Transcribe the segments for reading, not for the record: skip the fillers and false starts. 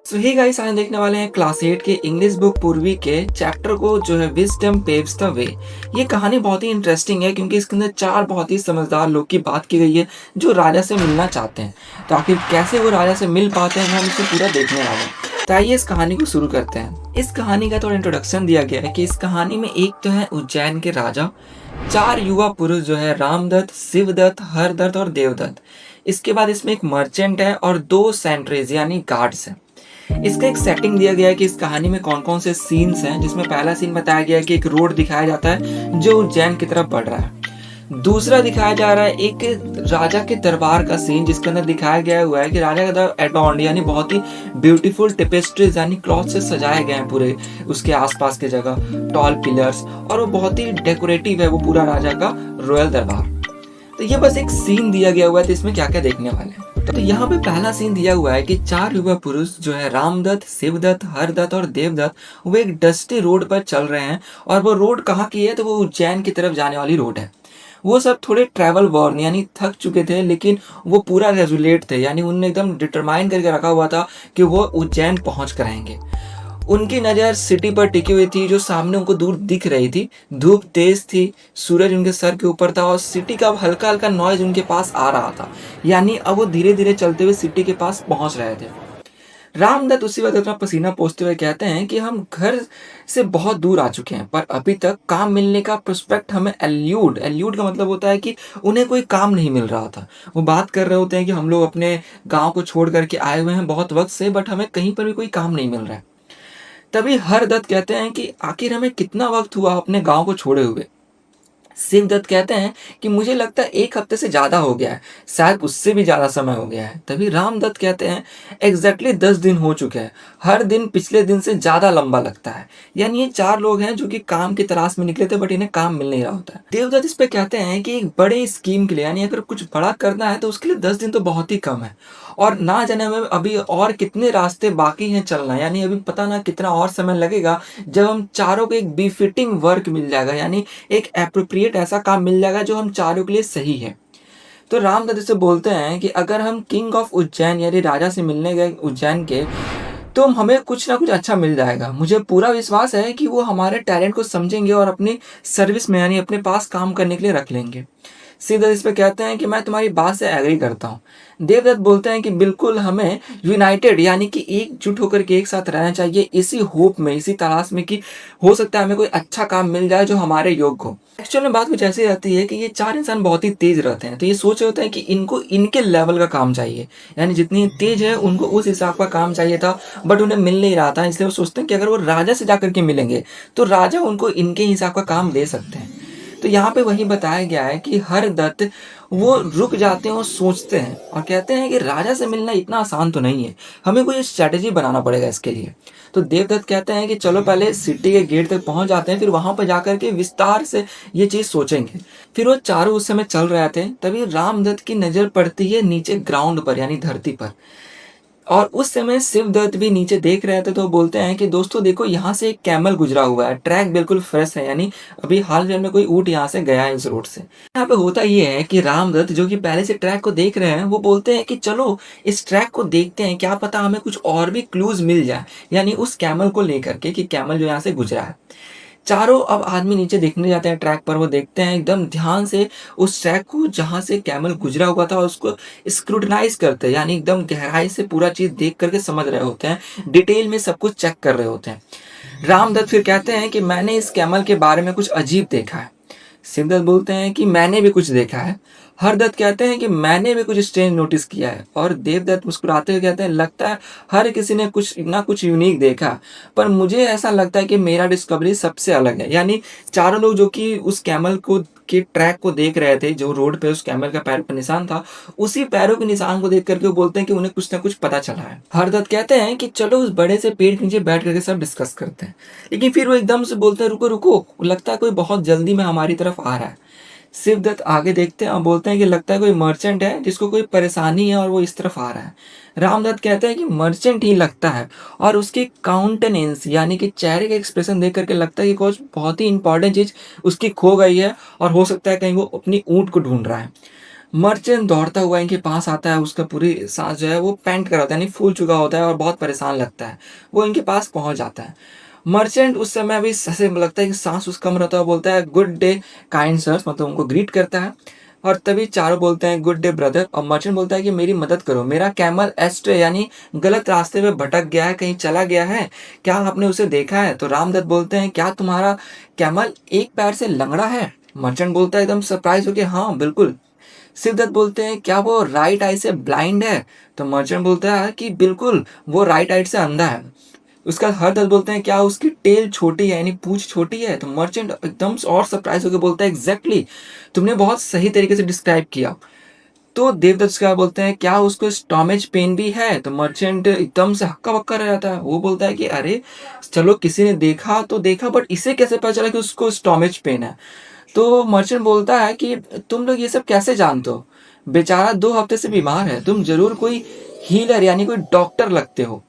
सो ही guys, आज देखने वाले हैं क्लास 8 के इंग्लिश बुक पूर्वी के चैप्टर को जो है विजडम पेव्स द वे। ये कहानी बहुत ही इंटरेस्टिंग है क्योंकि इसके अंदर चार बहुत ही समझदार लोग की बात की गई है जो राजा से मिलना चाहते हैं। तो आखिर कैसे वो राजा से मिल पाते हैं, वो हम इसे पूरा देखने वाले हैं। तो आइए इस कहानी को शुरू करते हैं। इस कहानी का थोड़ा इंट्रोडक्शन दिया गया है कि इस कहानी में एक तो है उज्जैन के राजा, चार युवा पुरुष जो है रामदत्त, शिवदत्त, हरदत्त और देवदत्त। इसके बाद इसमें एक मर्चेंट है और दो सेंट्रीज यानी गार्ड्स हैं। इसका एक सेटिंग दिया गया है कि इस कहानी में कौन कौन से सीन्स हैं, जिसमें पहला सीन बताया गया है कि एक रोड दिखाया जाता है जो उज्जैन की तरफ बढ़ रहा है। दूसरा दिखाया जा रहा है एक राजा के दरबार का सीन, जिसके अंदर दिखाया गया हुआ है कि राजा का दरबार एडॉर्न्ड यानी बहुत ही ब्यूटीफुल टेपेस्ट्रीज यानी क्लॉथ से सजाए गए हैं पूरे उसके आसपास के जगह, टॉल पिलर्स, और वो बहुत ही डेकोरेटिव है वो पूरा राजा का रॉयल दरबार। तो ये बस एक सीन दिया गया हुआ है, तो इसमें क्या क्या देखने वाले हैं। तो यहाँ पे पहला सीन दिया हुआ है कि चार युवा पुरुष जो है रामदत्त, शिवदत्त, हरदत्त और देवदत्त, वो एक डस्टी रोड पर चल रहे हैं। और वो रोड कहाँ की है, तो वो उज्जैन की तरफ जाने वाली रोड है। वो सब थोड़े ट्रैवल वॉर्न यानी थक चुके थे, लेकिन वो पूरा रेजुलेट थे, यानी उन्होंने एकदम डिटरमाइन करके रखा हुआ था कि वो उज्जैन पहुंच कर आएंगे। उनकी नज़र सिटी पर टिकी हुई थी जो सामने उनको दूर दिख रही थी। धूप तेज थी, सूरज उनके सर के ऊपर था और सिटी का हल्का हल्का नॉइज उनके पास आ रहा था, यानी अब वो धीरे धीरे चलते हुए सिटी के पास पहुंच रहे थे। रामदत्त उसी वक्त अपना पसीना पोंछते हुए कहते हैं कि हम घर से बहुत दूर आ चुके हैं, पर अभी तक काम मिलने का प्रोस्पेक्ट हमें एल्यूड एल्यूड का मतलब होता है कि उन्हें कोई काम नहीं मिल रहा था। वो बात कर रहे होते हैं कि हम लोग अपने गांव को छोड़ करके आए हुए हैं बहुत वक्त से, बट हमें कहीं पर भी कोई काम नहीं मिल रहा है। तभी हरदत्त कहते हैं कि आखिर हमें कितना वक्त हुआ अपने गांव को छोड़े हुए। शिवदत्त कहते हैं कि मुझे लगता है 1 हफ्ते से ज़्यादा हो गया है, शायद उससे भी ज़्यादा समय हो गया है। तभी रामदत्त कहते हैं एग्जैक्टली 10 दिन हो चुके हैं, हर दिन पिछले दिन से ज़्यादा लंबा लगता है। यानी ये चार लोग हैं जो कि काम की तलाश में निकले थे, बट इन्हें काम मिल नहीं रहा होता है। देवदत्त इस पे कहते हैं कि एक बड़े स्कीम के लिए, यानी अगर कुछ बड़ा करना है तो उसके लिए 10 दिन तो बहुत ही कम है, और ना जाने हमें अभी और कितने रास्ते बाकी हैं चलना, यानी अभी पता ना कितना और समय लगेगा जब हम चारों को एक बिफिटिंग वर्क मिल जाएगा, यानी एक एप्रोप्रिएट ऐसा काम मिल जाएगा जो हम चारों के लिए सही है। तो रामदत्त से बोलते हैं कि अगर हम किंग ऑफ उज्जैन यानी राजा से मिलने गए उज्जैन के, तो हमें कुछ ना कुछ अच्छा मिल जाएगा। मुझे पूरा विश्वास है कि वो हमारे टैलेंट को समझेंगे और अपनी सर्विस में यानी अपने पास काम करने के लिए रख लेंगे। सिद्धेश्वर इस पे कहते हैं कि मैं तुम्हारी बात से एग्री करता हूँ। देवदत्त बोलते हैं कि बिल्कुल हमें यूनाइटेड यानी कि एकजुट होकर के एक साथ रहना चाहिए, इसी होप में, इसी तलाश में कि हो सकता है हमें कोई अच्छा काम मिल जाए जो हमारे योग्य हो। एक्चुअल में बात कुछ ऐसी रहती है कि ये चार इंसान बहुत ही तेज रहते हैं, तो ये सोच रहे होते हैं कि इनको इनके लेवल का काम चाहिए, यानी जितनी तेज है उनको उस हिसाब का काम चाहिए था, बट उन्हें मिल नहीं रहा था। इसलिए वो सोचते हैं कि अगर वो राजा से जाकर के मिलेंगे तो राजा उनको इनके हिसाब का काम दे सकते हैं। तो यहाँ पे वही बताया गया है कि हरदत्त वो रुक जाते हैं और सोचते हैं और कहते हैं कि राजा से मिलना इतना आसान तो नहीं है, हमें कोई स्ट्रैटेजी बनाना पड़ेगा इसके लिए। तो देवदत्त कहते हैं कि चलो पहले सिटी के गेट तक पहुंच जाते हैं, फिर वहां पर जाकर के विस्तार से ये चीज सोचेंगे। फिर वो चारों उस समय चल रहे थे, तभी रामदत्त की नजर पड़ती है नीचे ग्राउंड पर यानी धरती पर, और उस समय शिवदत्त भी नीचे देख रहे थे। तो बोलते हैं कि दोस्तों देखो, यहाँ से एक कैमल गुजरा हुआ है, ट्रैक बिल्कुल फ्रेश है, यानी अभी हाल फिलहाल में कोई ऊँट यहाँ से गया है इस रोड से। यहाँ पे होता ये है कि रामदत्त जो कि पहले से ट्रैक को देख रहे हैं, वो बोलते हैं कि चलो इस ट्रैक को देखते हैं, क्या पता हमें कुछ और भी क्लूज मिल जाए, यानी उस कैमल को लेकर के कि कैमल जो यहाँ से गुजरा है। चारों अब आदमी नीचे देखने जाते हैं ट्रैक पर। वो देखते हैं एकदम ध्यान से उस ट्रैक को जहाँ से कैमल गुजरा हुआ था, उसको स्क्रूटनाइज करते हैं, यानी एकदम गहराई से पूरा चीज देख करके समझ रहे होते हैं, डिटेल में सब कुछ चेक कर रहे होते हैं। रामदत्त फिर कहते हैं कि मैंने इस कैमल के बारे में कुछ अजीब देखा है। शिवदत्त बोलते हैं कि मैंने भी कुछ देखा है। हरदत्त कहते हैं कि मैंने भी कुछ स्ट्रेंज नोटिस किया है। और देवदत्त मुस्कुराते हुए कहते हैं लगता है हर किसी ने कुछ ना कुछ यूनिक देखा, पर मुझे ऐसा लगता है कि मेरा डिस्कवरी सबसे अलग है। यानी चारों लोग जो कि उस कैमल को के ट्रैक को देख रहे थे, जो रोड पे उस कैमल का पैर पर निशान था, उसी पैरों के निशान को देख करके वो बोलते हैं कि उन्हें कुछ ना कुछ पता चला है। हरदत्त कहते हैं कि चलो उस बड़े से पेड़ के नीचे बैठ करके सब डिस्कस करते हैं, लेकिन फिर वो एकदम से बोलते हैं रुको रुको, लगता है कोई बहुत जल्दी में हमारी तरफ आ रहा है। शिवदत्त आगे देखते हैं और बोलते हैं कि लगता है कोई मर्चेंट है जिसको कोई परेशानी है और वो इस तरफ आ रहा है। रामदत्त कहते हैं कि मर्चेंट ही लगता है, और उसकी काउंटेनेंस यानी कि चेहरे का एक्सप्रेशन देख करके लगता है कि कुछ बहुत ही इंपॉर्टेंट चीज उसकी खो गई है और हो सकता है कहीं वो अपनी ऊँट को ढूंढ रहा है। मर्चेंट दौड़ता हुआ इनके पास आता है, उसका पूरी साँस जो है वो पैंट कर रहा होता है, यानी फूल चुका होता है और बहुत परेशान लगता है। वो इनके पास पहुँच जाता है। मर्चेंट उस समय अभी ऐसे लगता है कि साँस उसका कम रहता है, वो बोलता है गुड डे काइंड सिर्स, मतलब उनको ग्रीट करता है। और तभी चारों बोलते हैं गुड डे ब्रदर, और मर्चेंट बोलता है कि मेरी मदद करो, मेरा कैमल एस्ट्रे यानी गलत रास्ते में भटक गया है, कहीं चला गया है, क्या आपने उसे देखा है? तो रामदत्त बोलते हैं क्या तुम्हारा कैमल एक पैर से लंगड़ा है? मर्चेंट बोलता है एकदम सरप्राइज होके हाँ बिल्कुल। शिवदत्त बोलते हैं क्या वो राइट आई से ब्लाइंड है? तो मर्चेंट बोलता है कि बिल्कुल, वो राइट आई से अंधा है। उसका हरदत्त बोलते हैं क्या उसकी टेल छोटी है, यानी पूंछ छोटी है? तो मर्चेंट एकदम और सरप्राइज होकर बोलता है एग्जैक्टली, तुमने बहुत सही तरीके से डिस्क्राइब किया। तो देवदत्त क्या बोलते हैं क्या उसको स्टोमेच पेन भी है? तो मर्चेंट एकदम से हक्का बक्का रह जाता है। वो बोलता है कि अरे चलो, किसी ने देखा तो देखा, बट इसे कैसे पता चला कि उसको स्टोमेच पेन है? तो मर्चेंट बोलता है कि तुम लोग ये सब कैसे जानते हो? बेचारा 2 हफ्ते से बीमार है, तुम जरूर कोई हीलर यानी कोई डॉक्टर लगते हो।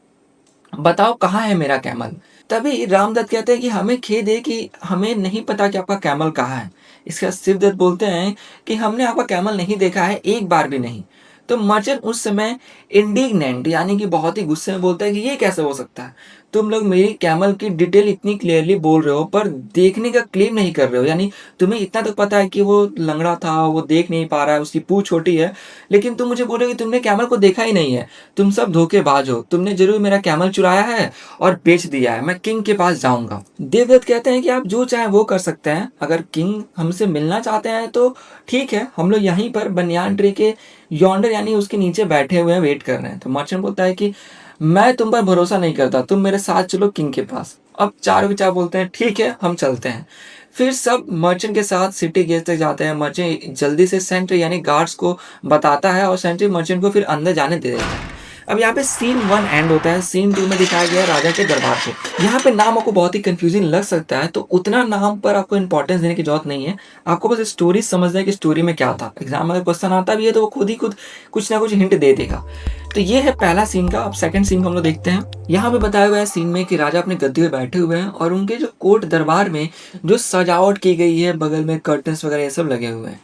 बताओ कहाँ है मेरा कैमल? तभी रामदत्त कहते हैं कि हमें खेद है कि हमें नहीं पता कि आपका कैमल कहाँ है। इसके बाद शिवदत्त बोलते हैं कि हमने आपका कैमल नहीं देखा है, एक बार भी नहीं। तो मर्चेंट उस समय इंडिग्नेंट यानी कि बहुत ही गुस्से में बोलता है कि ये कैसे हो सकता है? तुम लोग मेरी कैमल की डिटेल इतनी क्लियरली बोल रहे हो पर देखने का क्लेम नहीं कर रहे हो, यानी तुम्हें इतना तो पता है कि वो लंगड़ा था, वो देख नहीं पा रहा है, उसकी पूंछ छोटी है, लेकिन तुम मुझे बोल रहे हो कि तुमने कैमल को देखा ही नहीं है। तुम सब धोखेबाज हो, तुमने जरूर मेरा कैमल चुराया है और बेच दिया है, मैं किंग के पास जाऊंगा। देवदत्त कहते हैं कि आप जो चाहे वो कर सकते हैं, अगर किंग हमसे मिलना चाहते हैं तो ठीक है, हम लोग यहीं पर बनियान ट्री के यॉन्डर यानी उसके नीचे बैठे हुए हैं, वेट कर रहे हैं। तो मर्चेंट बोलता है कि मैं तुम पर भरोसा नहीं करता, तुम मेरे साथ चलो किंग के पास। अब चारों के चार बोलते हैं ठीक है, हम चलते हैं। फिर सब मर्चेंट के साथ सिटी गेट तक जाते हैं। मर्चेंट जल्दी से सेंट्री यानी गार्ड्स को बताता है और सेंट्री मर्चेंट को फिर अंदर जाने दे देता है। अब यहाँ पे सीन 1 एंड होता है। सीन 2 में दिखाया गया है राजा के दरबार को। यहाँ पे नाम आपको बहुत ही कंफ्यूजिंग लग सकता है, तो उतना नाम पर आपको इंपॉर्टेंस देने की जरूरत नहीं है। आपको बस स्टोरी समझना है कि स्टोरी में क्या था। एग्जाम में अगर क्वेश्चन आता भी है तो वो खुद ही खुद कुछ ना कुछ हिंट दे देगा। तो ये है पहला सीन का। अब सेकंड सीन को हम लोग देखते हैं। यहाँ पे बताया हुआ है सीन में कि राजा अपने गद्दी पे बैठे हुए हैं और उनके जो कोर्ट दरबार में जो सजावट की गई है, बगल में कर्टन्स वगैरह ये सब लगे हुए हैं।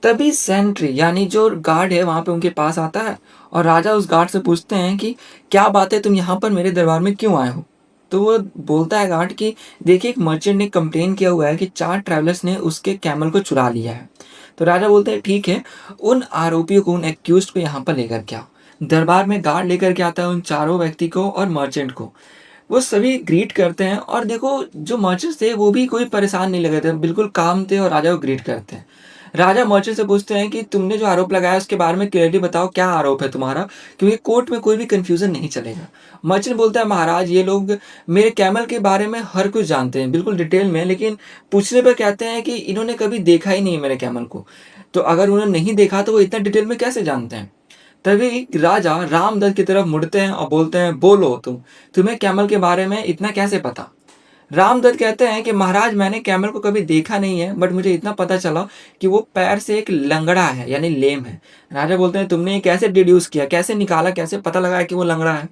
तभी सेंट्री यानी जो गार्ड है वहां पे उनके पास आता है और राजा उस गार्ड से पूछते हैं कि क्या बात है, तुम यहाँ पर मेरे दरबार में क्यों आए हो? तो वो बोलता है गार्ड कि देखिए, एक मर्चेंट ने कंप्लेन किया हुआ है कि 4 ट्रैवलर्स ने उसके कैमल को चुरा लिया है। तो राजा बोलते हैं ठीक है, उन आरोपियों को, उन एक्यूज को यहाँ पर लेकर के आओ। दरबार में गार्ड लेकर के आता है उन चारों व्यक्ति को और मर्चेंट को। वो सभी ग्रीट करते हैं और देखो, जो मर्चेंट्स थे वो भी कोई परेशान नहीं लगे थे, बिल्कुल काम थे और राजा को ग्रीट करते हैं। राजा मर्चेंट से पूछते हैं कि तुमने जो आरोप लगाया उसके बारे में क्लियरली बताओ, क्या आरोप है तुम्हारा, क्योंकि कोर्ट में कोई भी कंफ्यूजन नहीं चलेगा। मर्चेंट बोलता है महाराज, ये लोग मेरे कैमल के बारे में हर कुछ जानते हैं, बिल्कुल डिटेल में, लेकिन पूछने पर कहते हैं कि इन्होंने कभी देखा ही नहीं मेरे कैमल को। तो अगर उन्होंने नहीं देखा तो वो इतना डिटेल में कैसे जानते हैं? तभी राजा रामदत्त की तरफ मुड़ते हैं और बोलते हैं बोलो, तुम्हें कैमल के बारे में इतना कैसे पता? रामदत्त कहते हैं कि महाराज, मैंने कैमल को कभी देखा नहीं है, बट मुझे इतना पता चला कि वो पैर से एक लंगड़ा है यानी लेम है। राजा बोलते हैं तुमने ये कैसे डिड्यूस किया, कैसे निकाला, कैसे पता लगाया कि वो लंगड़ा है?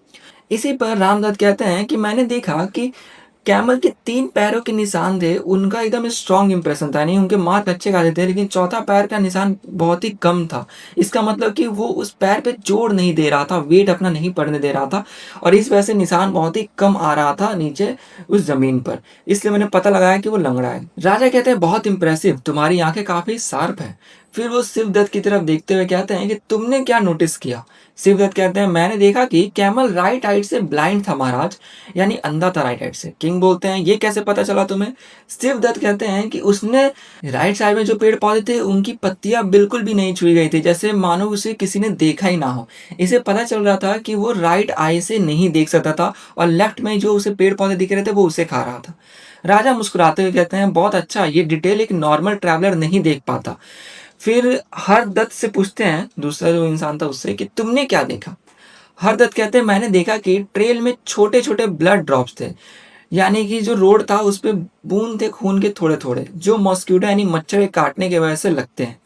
इसी पर रामदत्त कहते हैं कि मैंने देखा कि कैमल के 3 पैरों के निशान थे, उनका एकदम स्ट्रॉन्ग इंप्रेशन था, नहीं उनके मार्क अच्छे खासे थे, लेकिन चौथा पैर का निशान बहुत ही कम था। इसका मतलब कि वो उस पैर पे जोर नहीं दे रहा था, वेट अपना नहीं पड़ने दे रहा था, और इस वजह से निशान बहुत ही कम आ रहा था नीचे उस जमीन पर। इसलिए मैंने पता लगाया कि वो लंगड़ा है। राजा कहते हैं बहुत इंप्रेसिव, तुम्हारी आंखें काफी शार्प है। फिर वो शिवदत्त की तरफ देखते हुए कहते हैं कि तुमने क्या नोटिस किया? शिवदत्त कहते हैं मैंने देखा कि कैमल राइट साइड से ब्लाइंड था महाराज, यानी अंधा था राइट साइड से। किंग बोलते हैं ये कैसे पता चला तुम्हें? शिवदत्त कहते हैं कि उसने राइट साइड में जो पेड़ पौधे थे उनकी पत्तियां बिल्कुल भी नहीं छुई गई थी, जैसे मानो उसे किसी ने देखा ही ना हो। इसे पता चल रहा था कि वो राइट आई से नहीं देख सकता था और लेफ्ट में जो उसे पेड़ पौधे दिख रहे थे वो उसे खा रहा था। राजा मुस्कुराते हुए कहते हैं बहुत अच्छा, ये डिटेल एक नॉर्मल ट्रैवलर नहीं देख पाता। फिर हरदत्त से पूछते हैं, दूसरा जो इंसान था उससे, कि तुमने क्या देखा? हरदत्त कहते हैं मैंने देखा कि ट्रेल में छोटे छोटे ब्लड ड्रॉप्स थे, यानी कि जो रोड था उस पे बूंद थे खून के थोड़े थोड़े, जो मॉस्किटो यानी मच्छर के काटने की वजह से लगते हैं।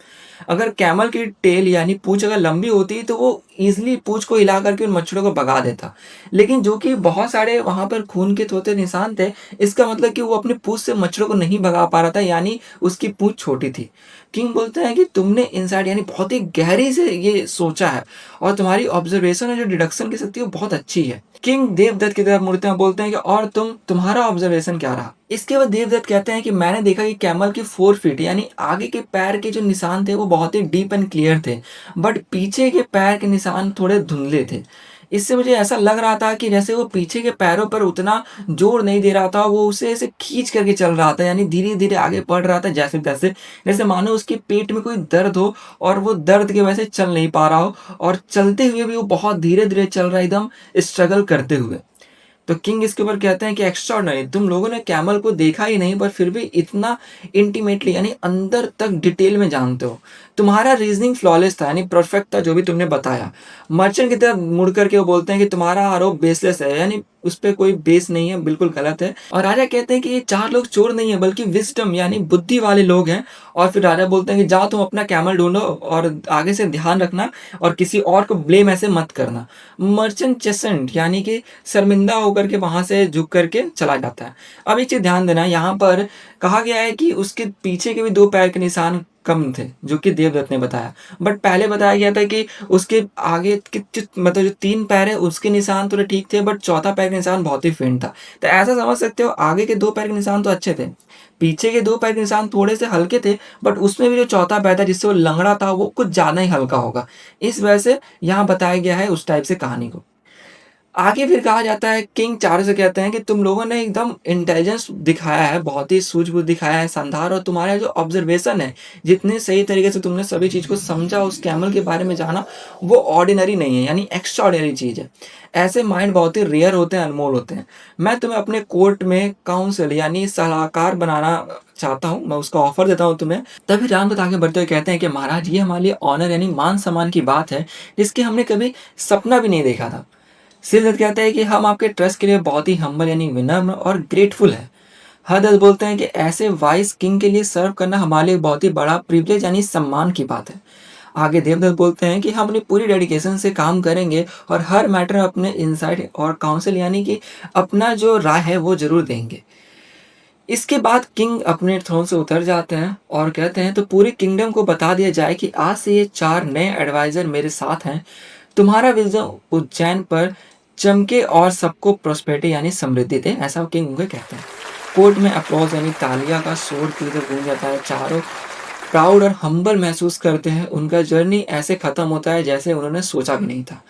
अगर कैमल की टेल यानी पूंछ अगर लंबी होती तो वो ईज़िली पूँछ को हिला करके उन मच्छरों को भगा देता। लेकिन जो कि बहुत सारे वहाँ पर खून के तोते निशान थे, इसका मतलब कि वो अपनी पूँछ से मच्छरों को नहीं भगा पा रहा था, यानी उसकी पूँछ छोटी थी। किंग बोलते हैं कि तुमने इनसाइट यानी बहुत ही गहरी से ये सोचा है और तुम्हारी ऑब्जर्वेशन और जो डिडक्शन की शक्ति है वो बहुत अच्छी है। किंग देवदत्त की तरफ मुड़ते हैं, बोलते हैं कि और तुम्हारा ऑब्जर्वेशन क्या रहा? इसके बाद देवदत्त कहते हैं कि मैंने देखा कि कैमल के 4 फीट यानी आगे के पैर के जो निशान थे वो बहुत ही डीप एंड क्लियर थे, बट पीछे के पैर के निशान थोड़े धुंधले थे। इससे मुझे ऐसा लग रहा था कि जैसे वो पीछे के पैरों पर उतना जोर नहीं दे रहा था, वो उसे ऐसे खींच करके चल रहा था, यानी धीरे-धीरे आगे बढ़ रहा था जैसे-तैसे, जैसे मानो उसके पेट में कोई दर्द हो और वो दर्द की वजह से चल नहीं पा रहा हो और चलते हुए भी वो बहुत धीरे-धीरे चल रहा है, एकदम स्ट्रगल करते हुए। तो किंग इसके ऊपर कहते हैं कि एक्स्ट्राऑर्डिनरी, तुम लोगों ने कैमल को देखा ही नहीं पर फिर भी इतना इंटीमेटली यानी अंदर तक डिटेल में जानते हो। तुम्हारा रीजनिंग फ्लॉलेस था, यानी परफेक्ट था जो भी तुमने बताया। मर्चेंट की तरफ मुड़ करके वो बोलते हैं कि तुम्हारा आरोप बेसलेस है, यानी उस पे कोई बेस नहीं है, बिल्कुल गलत है। और राजा कहते हैं कि ये 4 लोग चोर नहीं है बल्कि विज़डम यानी बुद्धि वाले लोग हैं। और फिर राजा बोलते हैं कि जाओ तुम अपना कैमल ढूँढो और आगे से ध्यान रखना और किसी और को ब्लेम ऐसे मत करना। मर्चेंट चेसेंट यानी कि शर्मिंदा होकर के वहाँ से झुक करके चला जाता है। अब एक चीज़ ध्यान देना, यहाँ पर कहा गया है कि उसके पीछे के भी 2 पैर के निशान कम थे, जो कि देवदत्त ने बताया। बट पहले बताया गया था कि उसके आगे के मतलब जो 3 पैर हैं उसके निशान थोड़े ठीक थे, बट चौथा पैर का निशान बहुत ही फेंट था। तो ऐसा समझ सकते हो आगे के 2 पैर के निशान तो अच्छे थे। पीछे के 2 पैर के निशान थोड़े से हल्के थे, बट उसमें भी जो चौथा पैर था जिससे वो लंगड़ा था वो कुछ ज़्यादा ही हल्का होगा। इस वजह से यहाँ बताया गया है उस टाइप से कहानी को। आगे फिर कहा जाता है, किंग चार्ल्स से कहते हैं कि तुम लोगों ने एकदम इंटेलिजेंस दिखाया है, बहुत ही सूझबूझ दिखाया है, शानदार, और तुम्हारा जो ऑब्जर्वेशन है, जितने सही तरीके से तुमने सभी चीज़ को समझा, उस कैमल के बारे में जाना, वो ऑर्डिनरी नहीं है, यानी एक्स्ट्राऑर्डिनरी चीज़ है। ऐसे माइंड बहुत ही रेयर होते हैं, अनमोल होते हैं। मैं तुम्हें अपने कोर्ट में काउंसिल यानी सलाहकार बनाना चाहता हूँ, मैं उसका ऑफर देता हूँ तुम्हें। तभी रामदत्त आगे बढ़ते हुए कहते हैं कि महाराज ये हमारे लिए ऑनर यानी मान सम्मान की बात है, जिसकी हमने कभी सपना भी नहीं देखा था। सिद्धार्थ कहता है कि हम आपके ट्रस्ट के लिए बहुत ही हम्बल यानी विनम्र और ग्रेटफुल है। हरदत्त बोलते हैं कि ऐसे वाइस किंग के लिए सर्व करना हमारे लिए बहुत ही बड़ा प्रिविलेज यानी सम्मान की बात है। आगे देवदत्त बोलते हैं कि हम अपनी पूरी डेडिकेशन से काम करेंगे और हर मैटर में अपने इनसाइट और काउंसिल यानी कि अपना जो राय है वो जरूर देंगे। इसके बाद किंग अपने थ्रोन से उतर जाते हैं और कहते हैं तो पूरे किंगडम को बता दिया जाए कि आज से ये 4 नए एडवाइजर मेरे साथ हैं। तुम्हारा विजन उज्जैन पर चमके और सबको प्रोस्पेरिटी यानी समृद्धि दे, ऐसा वो किंग उनको कहते हैं। कोर्ट में अप्लॉज यानी तालियां का शोर तेज गूंज जाता है, चारों प्राउड और हम्बल महसूस करते हैं। उनका जर्नी ऐसे खत्म होता है जैसे उन्होंने सोचा भी नहीं था।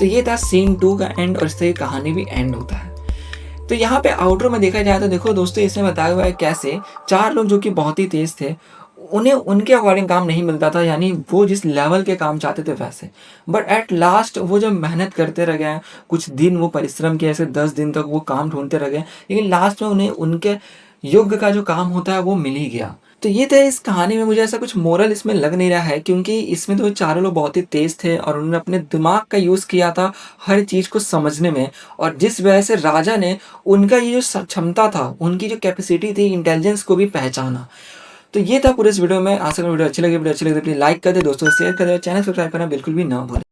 तो ये था सीन 2 का एंड और इससे कहानी भी एंड होता है। तो यहाँ पे आउटरो में देखा जाए तो देखो दोस्तों, इसमें बताया हुआ है कैसे 4 लोग जो कि बहुत ही तेज थे, उन्हें उनके अकॉर्डिंग काम नहीं मिलता था, यानी वो जिस लेवल के काम चाहते थे वैसे। बट एट लास्ट वो जब मेहनत करते रह गए, कुछ दिन वो परिश्रम किए, ऐसे 10 दिन तक वो काम ढूँढते रह गए, लेकिन लास्ट में उन्हें उनके योग्य का जो काम होता है वो मिल ही गया। तो ये था इस कहानी में, मुझे ऐसा कुछ मोरल इसमें लग नहीं रहा है, क्योंकि इसमें तो चारों लोग बहुत ही तेज थे और उन्होंने अपने दिमाग का यूज़ किया था हर चीज़ को समझने में, और जिस वजह से राजा ने उनका ये जो क्षमता था, उनकी जो कैपेसिटी थी, इंटेलिजेंस को भी पहचाना। तो ये था पूरे इस वीडियो में। आशा करूँ वीडियो अच्छी लगी तो प्लीज़ लाइक कर दे, दोस्तों शेयर कर दे, चैनल सब्सक्राइब करना बिल्कुल भी ना भूलें।